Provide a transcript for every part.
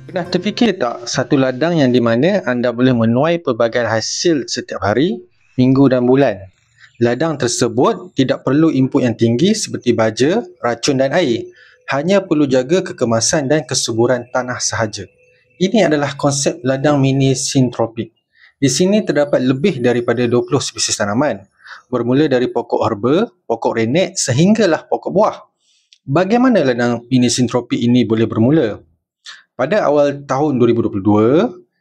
Pernah terfikir tak satu ladang yang di mana anda boleh menuai pelbagai hasil setiap hari, minggu dan bulan? Ladang tersebut tidak perlu input yang tinggi seperti baja, racun dan air. Hanya perlu jaga kekemasan dan kesuburan tanah sahaja. Ini adalah konsep ladang mini sintropik. Di sini terdapat lebih daripada 20 spesies tanaman, bermula dari pokok herba, pokok renek sehinggalah pokok buah. Bagaimana ladang mini sintropik ini boleh bermula? Pada awal tahun 2022,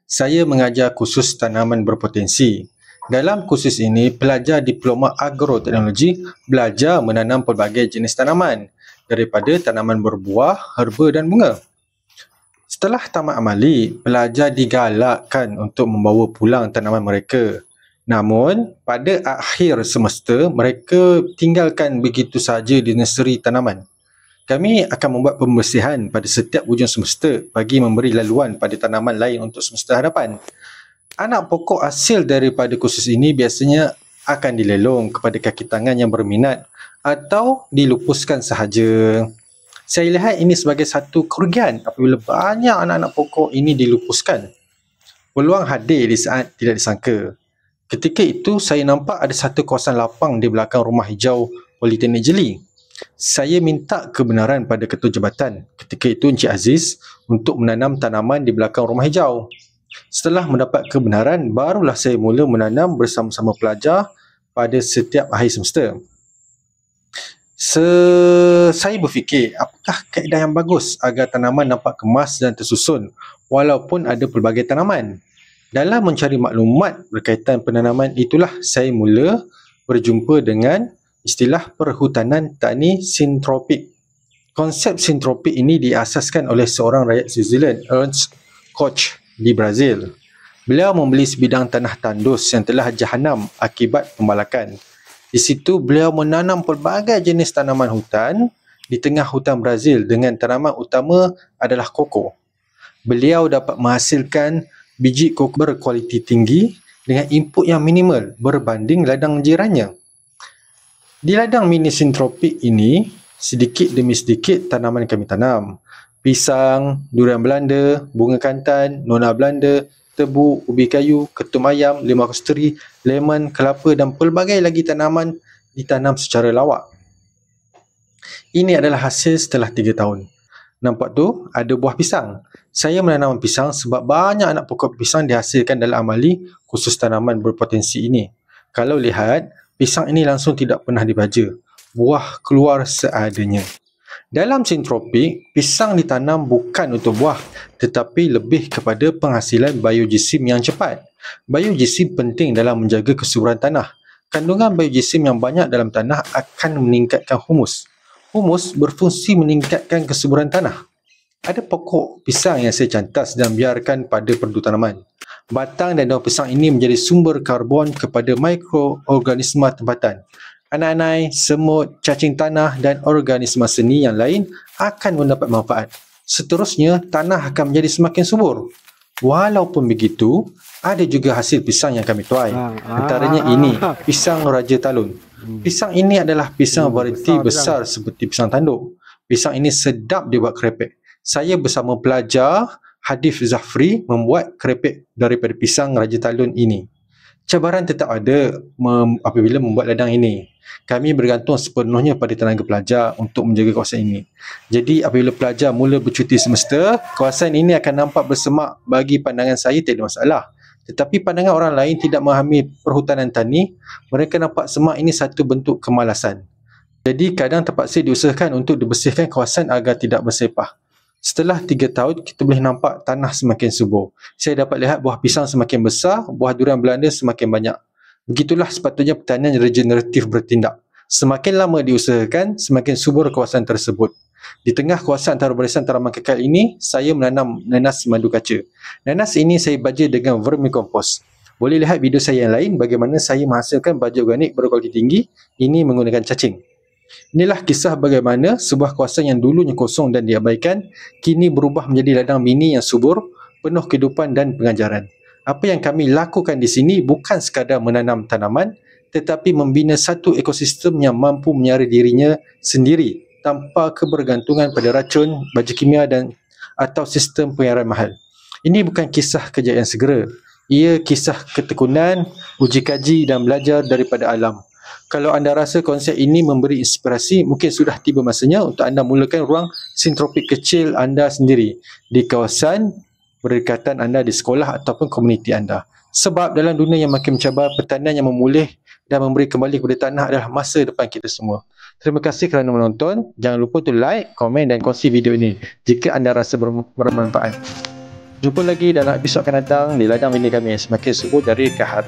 saya mengajar kursus tanaman berpotensi. Dalam kursus ini, pelajar Diploma Agroteknologi belajar menanam pelbagai jenis tanaman, daripada tanaman berbuah, herba dan bunga. Setelah tamat amali, pelajar digalakkan untuk membawa pulang tanaman mereka. Namun, pada akhir semester, mereka tinggalkan begitu sahaja di nursery tanaman. Kami akan membuat pembersihan pada setiap hujung semester bagi memberi laluan pada tanaman lain untuk semester hadapan. Anak pokok hasil daripada kursus ini biasanya akan dilelong kepada kaki tangan yang berminat atau dilupuskan sahaja. Saya lihat ini sebagai satu kerugian apabila banyak anak-anak pokok ini dilupuskan. Peluang hadir di saat tidak disangka. Ketika itu, saya nampak ada satu kawasan lapang di belakang rumah hijau Politeknik Jeli. Saya minta kebenaran pada ketua jabatan, ketika itu Encik Aziz, untuk menanam tanaman di belakang rumah hijau. Setelah mendapat kebenaran, barulah saya mula menanam bersama-sama pelajar pada setiap akhir semester. Saya berfikir, apakah kaedah yang bagus agar tanaman nampak kemas dan tersusun walaupun ada pelbagai tanaman? Dalam mencari maklumat berkaitan penanaman itulah saya mula berjumpa dengan istilah perhutanan tani sintropik. Konsep sintropik ini diasaskan oleh seorang rakyat Switzerland, Ernst Koch di Brazil. Beliau membeli sebidang tanah tandus yang telah jahanam akibat pembalakan. Di situ beliau menanam pelbagai jenis tanaman hutan di tengah hutan Brazil dengan tanaman utama adalah koko. Beliau dapat menghasilkan biji koko berkualiti tinggi dengan input yang minimal berbanding ladang jirannya. Di ladang mini sintropik ini, sedikit demi sedikit tanaman kami tanam. Pisang, durian Belanda, bunga kantan, nona Belanda, tebu, ubi kayu, ketum ayam, limau kasturi, lemon, kelapa dan pelbagai lagi tanaman ditanam secara lawak. Ini adalah hasil setelah 3 tahun. Nampak tu, ada buah pisang. Saya menanam pisang sebab banyak anak pokok pisang dihasilkan dalam amali khusus tanaman berpotensi ini. Kalau lihat, pisang ini langsung tidak pernah dibaja. Buah keluar seadanya. Dalam sintropik, pisang ditanam bukan untuk buah, tetapi lebih kepada penghasilan biogesim yang cepat. Biogesim penting dalam menjaga kesuburan tanah. Kandungan biogesim yang banyak dalam tanah akan meningkatkan humus. Humus berfungsi meningkatkan kesuburan tanah. Ada pokok pisang yang saya cantas dan biarkan pada perdu tanaman. Batang dan daun pisang ini menjadi sumber karbon kepada mikroorganisma tempatan. Anai-anai, semut, cacing tanah dan organisma seni yang lain akan mendapat manfaat. Seterusnya, tanah akan menjadi semakin subur. Walaupun begitu, ada juga hasil pisang yang kami tuai. Antaranya ini, pisang Raja Talun. Pisang ini adalah pisang varieti besar seperti pisang tanduk. Pisang ini sedap dibuat kerepek. Saya bersama pelajar Hadif Zafri membuat kerepek daripada pisang Raja Talun ini. Cabaran tetap ada apabila membuat ladang ini. Kami bergantung sepenuhnya pada tenaga pelajar untuk menjaga kawasan ini. Jadi apabila pelajar mula bercuti semester, kawasan ini akan nampak bersemak. Bagi pandangan saya tidak ada masalah. Tetapi pandangan orang lain tidak memahami perhutanan tani, mereka nampak semak ini satu bentuk kemalasan. Jadi kadang terpaksa diusahakan untuk dibersihkan kawasan agar tidak bersepah. Setelah 3 tahun, kita boleh nampak tanah semakin subur. Saya dapat lihat buah pisang semakin besar, buah durian Belanda semakin banyak. Begitulah sepatutnya pertanian regeneratif bertindak. Semakin lama diusahakan, semakin subur kawasan tersebut. Di tengah kawasan antarabarisan tanaman kekal ini, saya menanam nanas madu kaca. Nanas ini saya baja dengan vermicompost. Boleh lihat video saya yang lain bagaimana saya menghasilkan baja organik berkualiti tinggi, ini menggunakan cacing. Inilah kisah bagaimana sebuah kawasan yang dulunya kosong dan diabaikan, kini berubah menjadi ladang mini yang subur, penuh kehidupan dan pengajaran. Apa yang kami lakukan di sini bukan sekadar menanam tanaman, tetapi membina satu ekosistem yang mampu menyara dirinya sendiri tanpa kebergantungan pada racun, baja kimia dan atau sistem penyiaran mahal. Ini bukan kisah kejayaan segera. Ia kisah ketekunan, uji kaji dan belajar daripada alam. Kalau anda rasa konsep ini memberi inspirasi, mungkin sudah tiba masanya untuk anda mulakan ruang sintropik kecil anda sendiri di kawasan berdekatan anda, di sekolah ataupun komuniti anda. Sebab dalam dunia yang makin mencabar, pertanian yang memulih dan memberi kembali kepada tanah adalah masa depan kita semua. Terima kasih kerana menonton. Jangan lupa untuk like, komen dan kongsi video ini jika anda rasa bermanfaat. Jumpa lagi dalam episod akan datang di ladang bini kami, semakin subur dari Kahar.